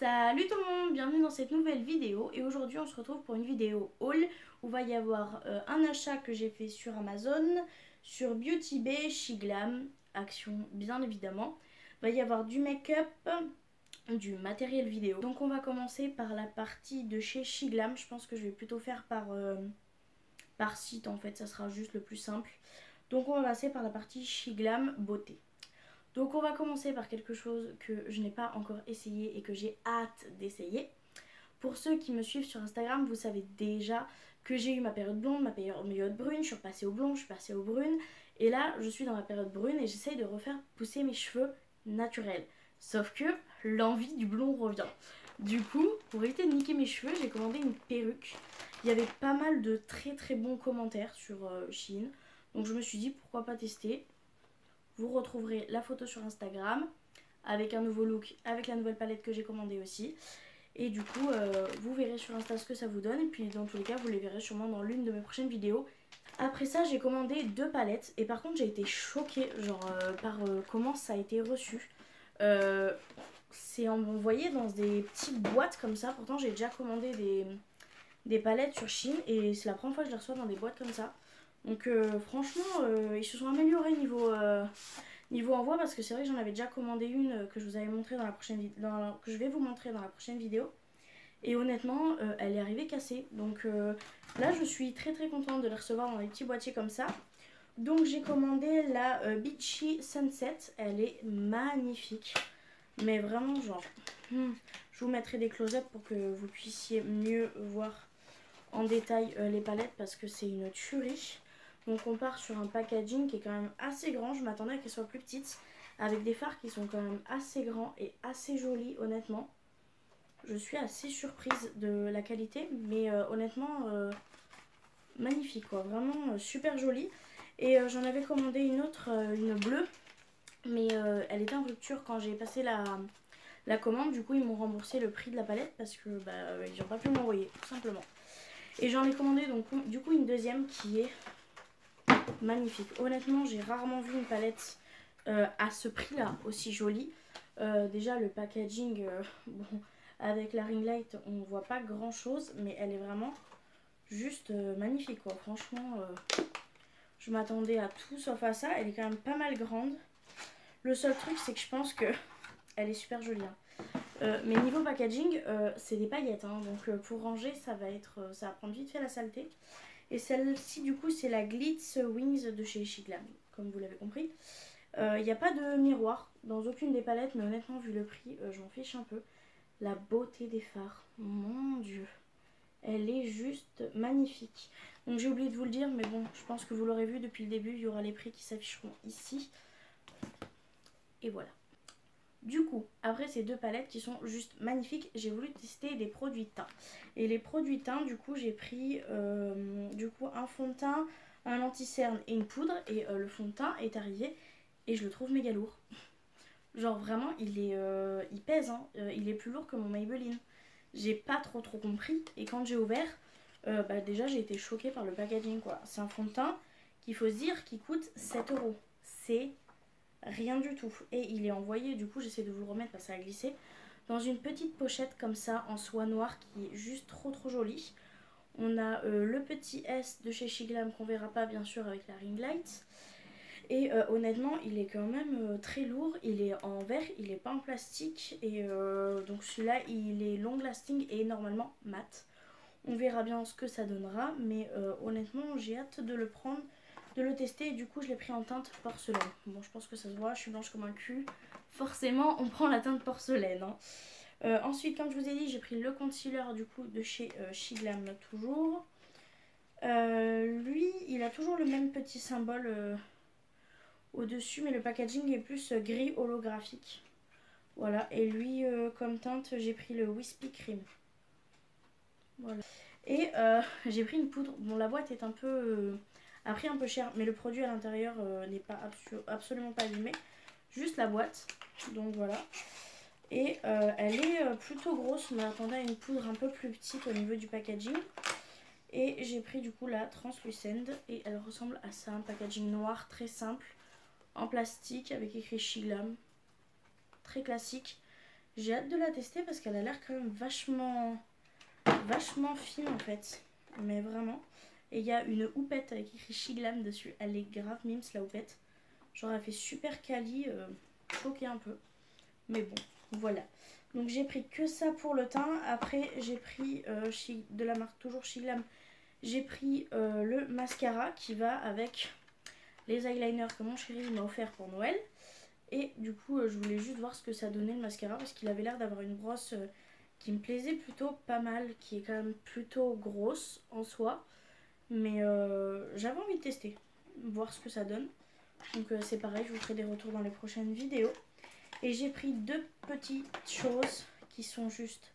Salut tout le monde, bienvenue dans cette nouvelle vidéo et aujourd'hui on se retrouve pour une vidéo haul où va y avoir un achat que j'ai fait sur Amazon, sur Beauty Bay, Shiglam, Action bien évidemment. Va y avoir du make-up, du matériel vidéo. Donc on va commencer par la partie de chez Shiglam, je pense que je vais plutôt faire par site en fait, ça sera juste le plus simple. Donc on va passer par la partie Shiglam beauté. Donc on va commencer par quelque chose que je n'ai pas encore essayé et que j'ai hâte d'essayer. Pour ceux qui me suivent sur Instagram, vous savez déjà que j'ai eu ma période blonde, ma période brune, je suis repassée au blond, je suis passée aux brunes. Et là, je suis dans ma période brune et j'essaye de refaire pousser mes cheveux naturels. Sauf que l'envie du blond revient. Du coup, pour éviter de niquer mes cheveux, j'ai commandé une perruque. Il y avait pas mal de très bons commentaires sur Shein. Donc je me suis dit pourquoi pas tester. Vous retrouverez la photo sur Instagram avec un nouveau look, avec la nouvelle palette que j'ai commandée aussi. Et du coup, vous verrez sur Insta ce que ça vous donne. Et puis dans tous les cas, vous les verrez sûrement dans l'une de mes prochaines vidéos. Après ça, j'ai commandé 2 palettes. Et par contre, j'ai été choquée par comment ça a été reçu. C'est envoyé dans des petites boîtes comme ça. Pourtant, j'ai déjà commandé des palettes sur Shein. Et c'est la première fois que je les reçois dans des boîtes comme ça. Donc franchement, ils se sont améliorés niveau envoi parce que c'est vrai que j'en avais déjà commandé une que je vous avais montré dans la prochaine que je vais vous montrer dans la prochaine vidéo. Et honnêtement, elle est arrivée cassée. Donc là, je suis très contente de les recevoir dans des petits boîtiers comme ça. Donc j'ai commandé la Beachy Sunset. Elle est magnifique. Mais vraiment genre, je vous mettrai des close-up pour que vous puissiez mieux voir en détail les palettes parce que c'est une tuerie. Donc on part sur un packaging qui est quand même assez grand. Je m'attendais à qu'elle soit plus petite, avec des fards qui sont quand même assez grands et assez jolis honnêtement. Je suis assez surprise de la qualité, mais honnêtement magnifique quoi, vraiment super jolie. Et j'en avais commandé une autre, une bleue, mais elle était en rupture quand j'ai passé la commande. Du coup ils m'ont remboursé le prix de la palette parce que ils n'ont pas pu m'envoyer tout simplement. Et j'en ai commandé donc du coup une deuxième qui est magnifique. Honnêtement, j'ai rarement vu une palette à ce prix-là aussi jolie. Déjà, le packaging, bon, avec la ring light, on ne voit pas grand-chose, mais elle est vraiment juste magnifique, quoi. Franchement, je m'attendais à tout sauf à ça. Elle est quand même pas mal grande. Le seul truc, c'est que je pense que elle est super jolie. Hein. Mais niveau packaging, c'est des paillettes, hein, donc pour ranger, ça va prendre vite fait la saleté. Et celle-ci, du coup, c'est la Glitz Wings de chez Shiglam, comme vous l'avez compris. Il n'y a pas de miroir dans aucune des palettes, mais honnêtement, vu le prix, je m'en fiche un peu. La beauté des fards, mon Dieu, elle est juste magnifique. Donc j'ai oublié de vous le dire, mais bon, je pense que vous l'aurez vu depuis le début, il y aura les prix qui s'afficheront ici. Et voilà. Du coup, après ces 2 palettes qui sont juste magnifiques, j'ai voulu tester des produits teint. Et les produits teint, du coup, j'ai pris un fond de teint, un anti-cerne et une poudre. Et le fond de teint est arrivé et je le trouve méga lourd. Genre vraiment, il pèse, hein. Il est plus lourd que mon Maybelline. J'ai pas trop compris. Et quand j'ai ouvert, déjà j'ai été choquée par le packaging quoi. C'est un fond de teint qu'il faut se dire qui coûte 7 €. C'est rien du tout. Et il est envoyé, du coup j'essaie de vous le remettre parce que ça a glissé, dans une petite pochette comme ça en soie noire qui est juste trop jolie. On a le petit S de chez Shiglam qu'on verra pas bien sûr avec la ring light. Et honnêtement il est quand même très lourd. Il est en verre, il est pas en plastique. Et donc celui-là il est long lasting et normalement mat. On verra bien ce que ça donnera. Mais honnêtement j'ai hâte de le prendre, de le tester. Et du coup je l'ai pris en teinte porcelaine. Bon je pense que ça se voit, je suis blanche comme un cul. Forcément on prend la teinte porcelaine hein. Ensuite comme je vous ai dit j'ai pris le concealer du coup de chez Shiglam toujours. Lui il a toujours le même petit symbole au dessus, mais le packaging est plus gris holographique. Voilà, et lui comme teinte j'ai pris le Wispy Cream. Voilà. Et j'ai pris une poudre. Bon la boîte est un peu a pris un peu cher, mais le produit à l'intérieur n'est pas absolument pas abîmé, juste la boîte. Donc voilà. Et elle est plutôt grosse, mais attendez à une poudre un peu plus petite au niveau du packaging. Et j'ai pris du coup la Translucent et elle ressemble à ça, un packaging noir très simple en plastique avec écrit Shiglam, très classique. J'ai hâte de la tester parce qu'elle a l'air quand même vachement fine en fait. Mais vraiment. Et il y a une houppette avec écrit Shiglam dessus. Elle est grave mimes la houppette. Genre elle fait super quali, choquée un peu. Mais bon, voilà. Donc j'ai pris que ça pour le teint. Après j'ai pris de la marque toujours Shiglam. J'ai pris le mascara qui va avec les eyeliners que mon chéri m'a offert pour Noël. Et du coup je voulais juste voir ce que ça donnait le mascara parce qu'il avait l'air d'avoir une brosse qui me plaisait plutôt pas mal, qui est quand même plutôt grosse en soi. Mais j'avais envie de tester, voir ce que ça donne. Donc c'est pareil, je vous ferai des retours dans les prochaines vidéos. Et j'ai pris deux petites choses qui sont juste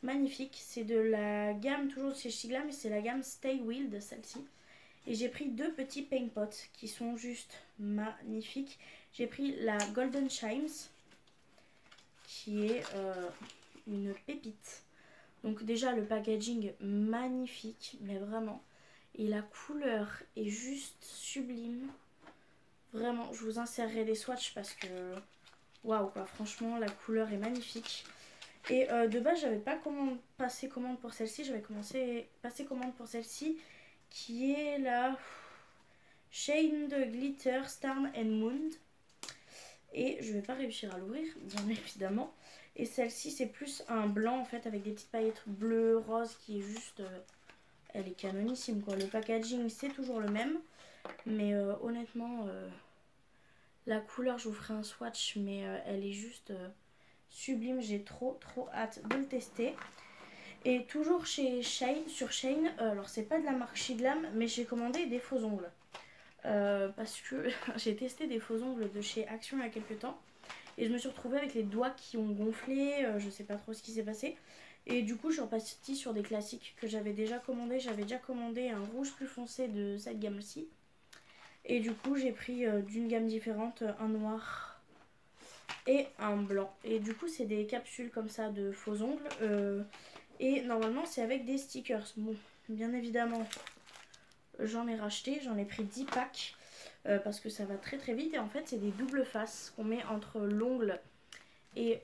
magnifiques. C'est de la gamme, toujours chez Shiglam, mais c'est la gamme Stay Wild, celle-ci. Et j'ai pris deux petits paint pots qui sont juste magnifiques. J'ai pris la Golden Chimes, qui est une pépite. Donc déjà le packaging magnifique, mais vraiment. Et la couleur est juste sublime. Vraiment, je vous insérerai des swatchs parce que waouh quoi, franchement la couleur est magnifique. Et de base j'avais pas passé commande pour celle-ci, j'avais passer commande pour celle-ci qui est la Shade Glitter Stern and Moon. Et je vais pas réussir à l'ouvrir, bien évidemment. Et celle-ci c'est plus un blanc en fait avec des petites paillettes bleues, roses qui est juste... elle est canonissime quoi. Le packaging c'est toujours le même. Mais honnêtement, la couleur je vous ferai un swatch mais elle est juste sublime. J'ai trop hâte de le tester. Et toujours chez Shane, sur Shane, alors c'est pas de la marque Shiglam mais j'ai commandé des faux ongles. Parce que j'ai testé des faux ongles de chez Action il y a quelques temps. Et je me suis retrouvée avec les doigts qui ont gonflé, je sais pas trop ce qui s'est passé. Et du coup je suis repartie sur des classiques que j'avais déjà commandé. J'avais déjà commandé un rouge plus foncé de cette gamme-ci. Et du coup j'ai pris d'une gamme différente un noir et un blanc. Et du coup c'est des capsules comme ça de faux ongles. Et normalement c'est avec des stickers. Bon, bien évidemment j'en ai racheté, j'en ai pris 10 packs. Parce que ça va très vite. Et en fait c'est des doubles faces qu'on met entre l'ongle et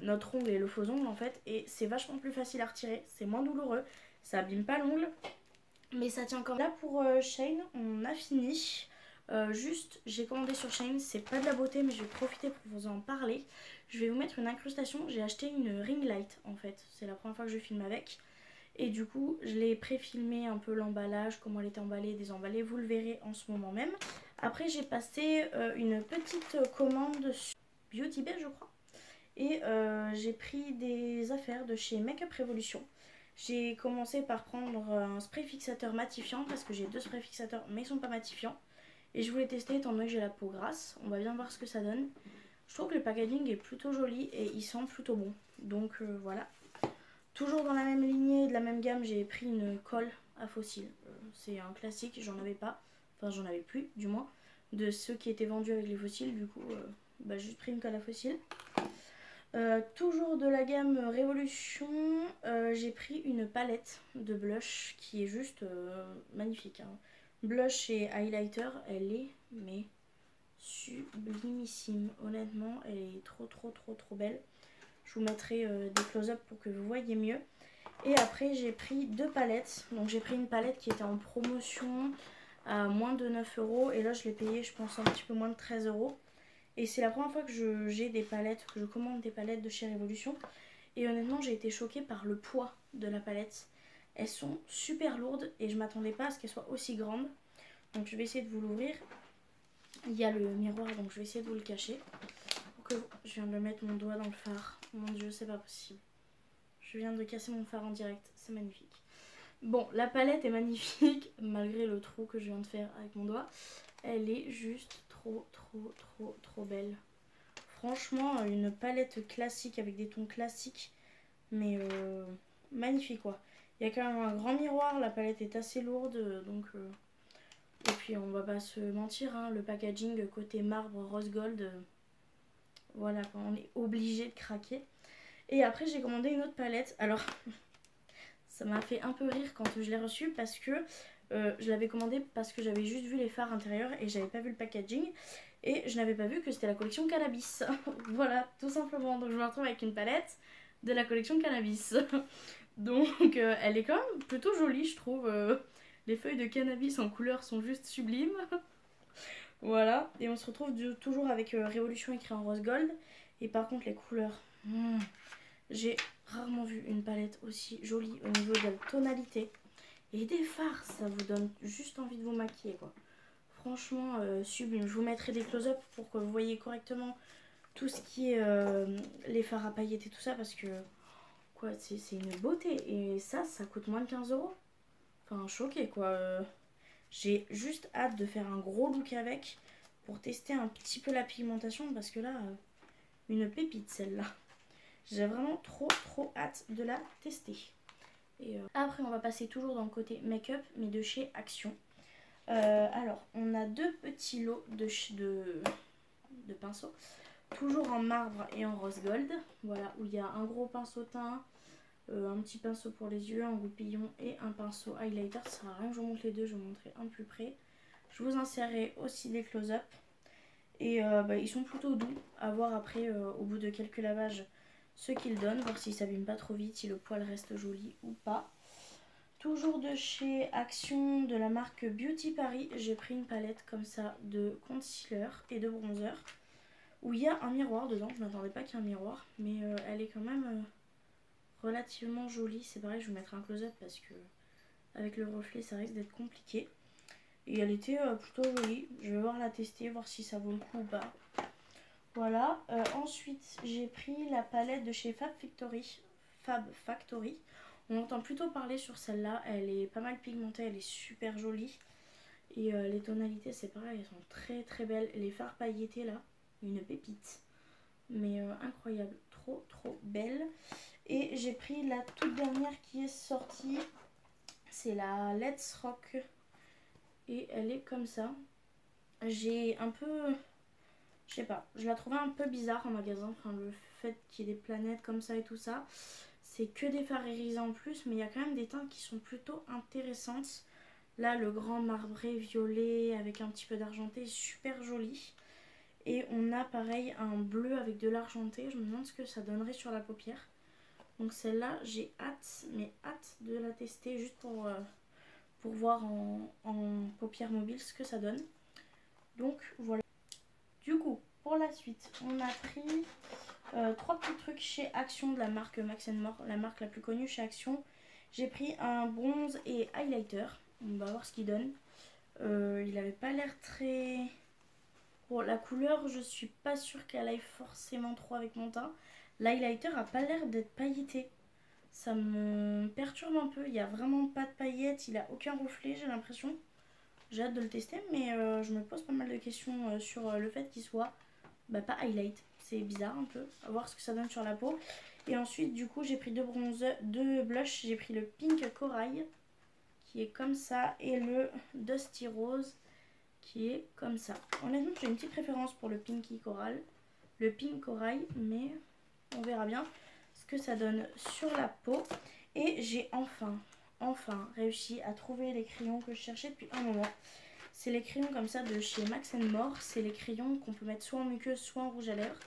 notre ongle et le faux ongle en fait. Et c'est vachement plus facile à retirer, c'est moins douloureux, ça abîme pas l'ongle. Mais ça tient quand même. Là pour Shane, on a fini. Juste, j'ai commandé sur Shane, c'est pas de la beauté, mais je vais profiter pour vous en parler. Je vais vous mettre une incrustation. J'ai acheté une ring light en fait. C'est la première fois que je filme avec. Et du coup, je l'ai pré-filmé un peu l'emballage, comment elle était emballée, désemballée. Vous le verrez en ce moment même. Après, j'ai passé une petite commande sur Beauty Bay, je crois. Et j'ai pris des affaires de chez Makeup Revolution. J'ai commencé par prendre un spray fixateur matifiant parce que j'ai deux sprays fixateurs mais ils sont pas matifiants. Et je voulais tester étant donné que j'ai la peau grasse. On va bien voir ce que ça donne. Je trouve que le packaging est plutôt joli et il sent plutôt bon. Donc voilà. Toujours dans la même lignée, de la même gamme, j'ai pris une colle à fossiles. C'est un classique, j'en avais pas. Enfin j'en avais plus du moins. De ceux qui étaient vendus avec les fossiles. Du coup j'ai juste pris une colle à fossiles. Toujours de la gamme Révolution, j'ai pris une palette de blush qui est juste magnifique. Hein. Blush et highlighter, elle est mais sublimissime. Honnêtement, elle est trop belle. Je vous mettrai des close-up pour que vous voyez mieux. Et après, j'ai pris deux palettes. Donc j'ai pris une palette qui était en promotion à moins de 9 €. Et là, je l'ai payé, je pense, un petit peu moins de 13 €. Et c'est la première fois que j'ai des palettes, que je commande des palettes de chez Révolution. Et honnêtement, j'ai été choquée par le poids de la palette. Elles sont super lourdes et je m'attendais pas à ce qu'elles soient aussi grandes. Donc je vais essayer de vous l'ouvrir. Il y a le miroir, donc je vais essayer de vous le cacher. Je viens de mettre mon doigt dans le phare. Mon dieu, c'est pas possible. Je viens de casser mon phare en direct, c'est magnifique. Bon, la palette est magnifique, malgré le trou que je viens de faire avec mon doigt. Elle est juste trop belle. Franchement, une palette classique avec des tons classiques, mais magnifique quoi. Il y a quand même un grand miroir, la palette est assez lourde, donc... Et puis on va pas se mentir, hein, le packaging côté marbre rose gold, voilà, on est obligé de craquer. Et après j'ai commandé une autre palette, alors ça m'a fait un peu rire quand je l'ai reçue parce que je l'avais commandé parce que j'avais juste vu les fards intérieurs et j'avais pas vu le packaging. Et je n'avais pas vu que c'était la collection Cannabis. Voilà, tout simplement. Donc je me retrouve avec une palette de la collection Cannabis. Donc elle est quand même plutôt jolie, je trouve. Les feuilles de cannabis en couleur sont juste sublimes. Voilà, et on se retrouve toujours avec Révolution écrit en rose gold. Et par contre les couleurs, j'ai rarement vu une palette aussi jolie au niveau de la tonalité. Et des fards, ça vous donne juste envie de vous maquiller quoi. Franchement sublime. Je vous mettrai des close-up pour que vous voyez correctement tout ce qui est les fards à paillettes et tout ça, parce que quoi, c'est une beauté. Et ça coûte moins de 15 €. Enfin choqué quoi. J'ai juste hâte de faire un gros look avec pour tester un petit peu la pigmentation, parce que là, une pépite celle-là. J'ai vraiment trop hâte de la tester. Et après on va passer toujours dans le côté make-up, mais de chez Action. Alors on a deux petits lots de pinceaux, toujours en marbre et en rose gold. Voilà, où il y a un gros pinceau teint, un petit pinceau pour les yeux, un goupillon et un pinceau highlighter. Ça sert à rien que je vous montre les deux, je vous montrerai un plus près. Je vous insérerai aussi des close-up. Et ils sont plutôt doux à voir après au bout de quelques lavages ce qu'ils donnent, voir s'ils s'abîment pas trop vite, si le poil reste joli ou pas. Toujours de chez Action, de la marque Beauty Paris, j'ai pris une palette comme ça de concealer et de bronzer où il y a un miroir dedans. Je m'attendais pas qu'il y ait un miroir, mais elle est quand même relativement jolie. C'est pareil, je vous mettrai un close-up parce que avec le reflet ça risque d'être compliqué. Et elle était plutôt jolie. Je vais voir la tester, voir si ça vaut le coup ou pas. Voilà. Ensuite, j'ai pris la palette de chez Fab Factory. On entend plutôt parler sur celle-là. Elle est pas mal pigmentée, elle est super jolie. Et les tonalités, c'est pareil, elles sont très belles. Les fards pailletés là, une pépite. Mais incroyable, trop belle. Et j'ai pris la toute dernière qui est sortie. C'est la Let's Rock. Et elle est comme ça. J'ai un peu... Je sais pas, je la trouvais un peu bizarre en magasin. Enfin, le fait qu'il y ait des planètes comme ça et tout ça. C'est que des fards irisés en plus. Mais il y a quand même des teintes qui sont plutôt intéressantes. Là, le grand marbré violet avec un petit peu d'argenté, super joli. Et on a pareil un bleu avec de l'argenté. Je me demande ce que ça donnerait sur la paupière. Donc celle-là, j'ai hâte, mais hâte de la tester juste pour voir en paupière mobile ce que ça donne. Donc voilà. Du coup, pour la suite, on a pris 3 petits trucs chez Action de la marque Max More, la marque la plus connue chez Action. J'ai pris un bronze et highlighter. On va voir ce qu'il donne. Il avait pas l'air très... Bon, la couleur, je suis pas sûre qu'elle aille forcément trop avec mon teint. L'highlighter a pas l'air d'être pailleté. Ça me perturbe un peu. Il n'y a vraiment pas de paillettes. Il a aucun reflet, j'ai l'impression. J'ai hâte de le tester, mais je me pose pas mal de questions sur le fait qu'il soit pas highlight. C'est bizarre un peu. À voir ce que ça donne sur la peau. Et ensuite, du coup, j'ai pris deux blushs. J'ai pris le Pink Corail, qui est comme ça, et le Dusty Rose, qui est comme ça. Honnêtement, j'ai une petite préférence pour le Pink Corail, mais on verra bien ce que ça donne sur la peau. Et j'ai enfin réussi à trouver les crayons que je cherchais depuis un moment. C'est les crayons comme ça de chez Max More. C'est les crayons qu'on peut mettre soit en muqueuse, soit en rouge à lèvres.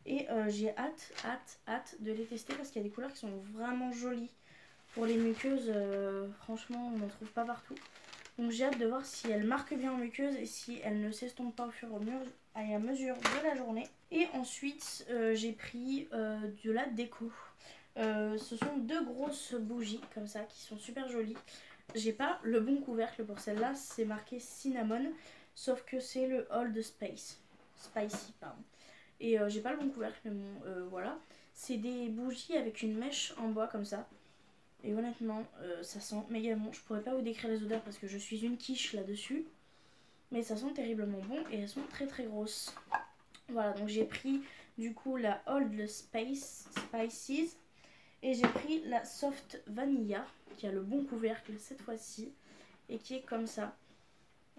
Et j'ai hâte de les tester parce qu'il y a des couleurs qui sont vraiment jolies. Pour les muqueuses, franchement, on n'en trouve pas partout. Donc j'ai hâte de voir si elles marquent bien en muqueuse et si elles ne s'estompent pas au fur et à mesure de la journée. Et ensuite, j'ai pris de la déco. Ce sont deux grosses bougies comme ça qui sont super jolies. J'ai pas le bon couvercle pour celle-là, c'est marqué cinnamon, sauf que c'est le Old Spicy, pardon. Et j'ai pas le bon couvercle, mais bon, voilà. C'est des bougies avec une mèche en bois comme ça. Et honnêtement, ça sent méga bon. Je pourrais pas vous décrire les odeurs parce que je suis une quiche là-dessus. Mais ça sent terriblement bon et elles sont très grosses. Voilà, donc j'ai pris du coup la Old Spices. Et j'ai pris la Soft Vanilla, qui a le bon couvercle cette fois-ci. Et qui est comme ça.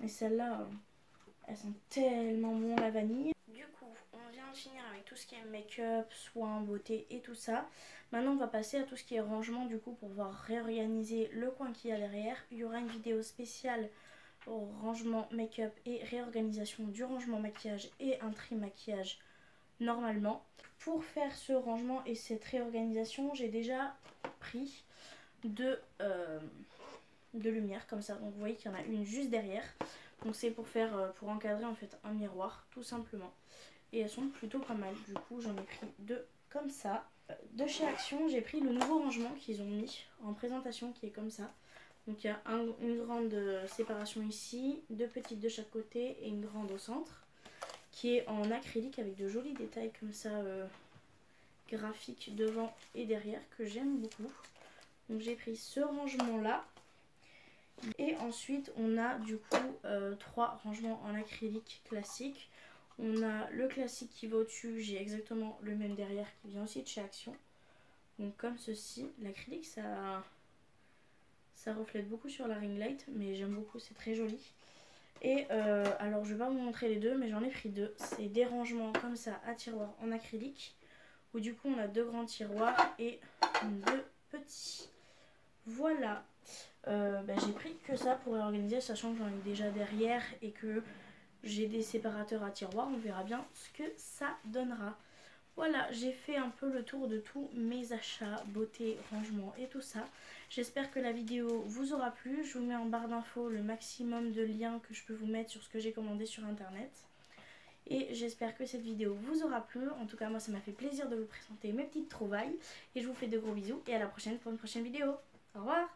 Et celle-là, elles sont tellement bon la vanille. Du coup, on vient de finir avec tout ce qui est make-up, soins, beauté et tout ça. Maintenant, on va passer à tout ce qui est rangement du coup pour pouvoir réorganiser le coin qu'il y a derrière. Il y aura une vidéo spéciale rangement make-up et réorganisation du rangement maquillage et un tri maquillage normalement. Pour faire ce rangement et cette réorganisation, j'ai déjà pris de lumière comme ça. Donc vous voyez qu'il y en a une juste derrière. Donc c'est pour faire, pour encadrer en fait un miroir tout simplement. Et elles sont plutôt pas mal. Du coup j'en ai pris deux comme ça. De chez Action, j'ai pris le nouveau rangement qu'ils ont mis en présentation qui est comme ça. Donc il y a une grande séparation ici, deux petites de chaque côté et une grande au centre, qui est en acrylique avec de jolis détails comme ça, graphiques devant et derrière, que j'aime beaucoup. Donc j'ai pris ce rangement là. Et ensuite on a du coup 3 rangements en acrylique classique. On a le classique qui va au-dessus, j'ai exactement le même derrière qui vient aussi de chez Action. Donc comme ceci, l'acrylique ça reflète beaucoup sur la ring light, mais j'aime beaucoup, c'est très joli. Et alors je vais pas vous montrer les deux, mais j'en ai pris deux. C'est des rangements comme ça à tiroirs en acrylique, où du coup on a 2 grands tiroirs et 2 petits. Voilà. J'ai pris que ça pour réorganiser, sachant que j'en ai déjà derrière et que j'ai des séparateurs à tiroirs. On verra bien ce que ça donnera. Voilà, j'ai fait un peu le tour de tous mes achats, beauté, rangement et tout ça. J'espère que la vidéo vous aura plu. Je vous mets en barre d'infos le maximum de liens que je peux vous mettre sur ce que j'ai commandé sur internet. Et j'espère que cette vidéo vous aura plu. En tout cas, moi ça m'a fait plaisir de vous présenter mes petites trouvailles. Et je vous fais de gros bisous et à la prochaine pour une prochaine vidéo. Au revoir!